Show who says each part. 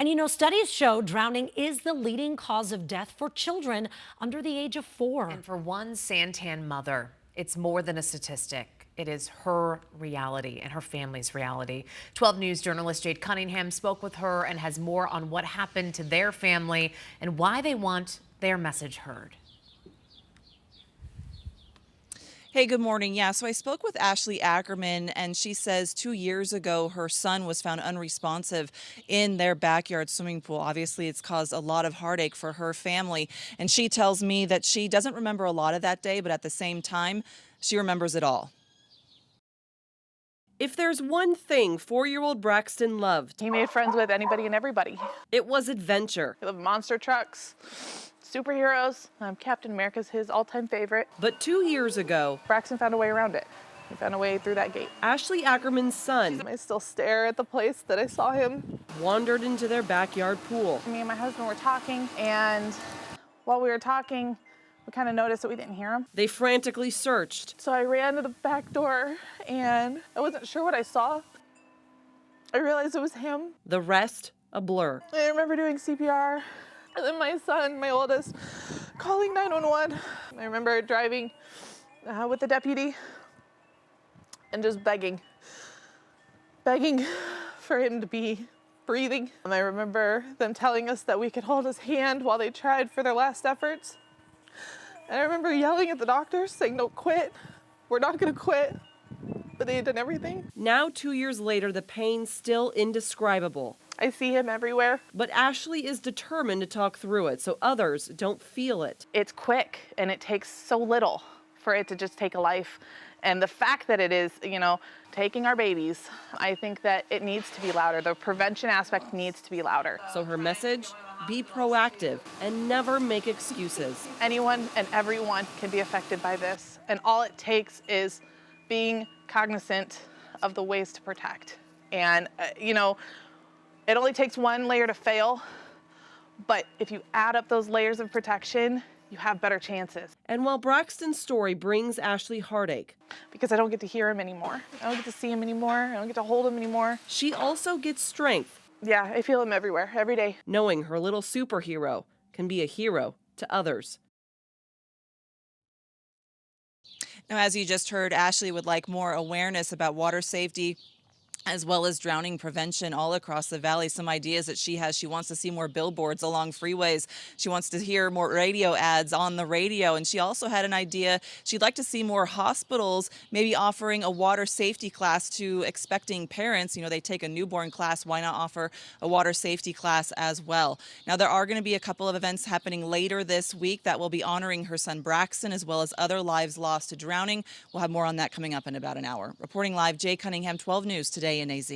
Speaker 1: And studies show drowning is the leading cause of death for children under the age of 4.
Speaker 2: And for one Santan mother, it's more than a statistic. It is her reality and her family's reality. 12 News journalist Jade Cunningham spoke with her and has more on what happened to their family and why they want their message heard.
Speaker 3: Hey, good morning. Yeah, so I spoke with Ashley Ackerman, and she says 2 years ago her son was found unresponsive in their backyard swimming pool. Obviously, it's caused a lot of heartache for her family. And she tells me that she doesn't remember a lot of that day, but at the same time, she remembers it all.
Speaker 4: If there's one thing 4-year-old Braxton loved,
Speaker 5: He made friends with anybody and everybody.
Speaker 4: it was adventure.
Speaker 5: He loved monster trucks, superheroes. Captain America's his all-time favorite.
Speaker 4: But 2 years ago,
Speaker 5: Braxton found a way around it. He found a way through that gate.
Speaker 4: Ashley Ackerman's son
Speaker 5: I still stare at the place that I saw him.
Speaker 4: wandered into their backyard pool.
Speaker 5: Me and my husband were talking, and while we were talking, we kind of noticed that we didn't hear him.
Speaker 4: They frantically searched.
Speaker 5: So I ran to the back door, and I wasn't sure what I saw. I realized it was him.
Speaker 4: The rest, a blur.
Speaker 5: I remember doing CPR, and then my son, my oldest, calling 911. I remember driving with the deputy and just begging for him to be breathing. And I remember them telling us that we could hold his hand while they tried for their last efforts. And I remember yelling at the doctors, saying, "Don't quit. We're not gonna quit." But they had done everything.
Speaker 4: Now, 2 years later, the pain still indescribable.
Speaker 5: I see him everywhere.
Speaker 4: But Ashley is determined to talk through it so others don't feel it.
Speaker 5: It's quick, and it takes so little for it to just take a life. And the fact that it is, taking our babies, I think that it needs to be louder. The prevention aspect needs to be louder.
Speaker 4: So her message, be proactive and never make excuses.
Speaker 5: Anyone and everyone can be affected by this. And all it takes is being cognizant of the ways to protect. And, it only takes one layer to fail. But if you add up those layers of protection, you have better chances.
Speaker 4: And while Braxton's story brings Ashley heartache,
Speaker 5: Because I don't get to hear him anymore. I don't get to see him anymore. I don't get to hold him anymore.
Speaker 4: she also gets strength,
Speaker 5: Yeah, I feel him everywhere, every day.
Speaker 4: knowing her little superhero can be a hero to others.
Speaker 3: Now, as you just heard, Ashley would like more awareness about water safety as well as drowning prevention all across the valley. Some ideas that she has. She wants to see more billboards along freeways. She wants to hear more radio ads on the radio. And she also had an idea. She'd like to see more hospitals maybe offering a water safety class to expecting parents. They take a newborn class. Why not offer a water safety class as well? Now, there are going to be a couple of events happening later this week that will be honoring her son Braxton as well as other lives lost to drowning. We'll have more on that coming up in about an hour. Reporting live, Jay Cunningham, 12 News Today in AZ.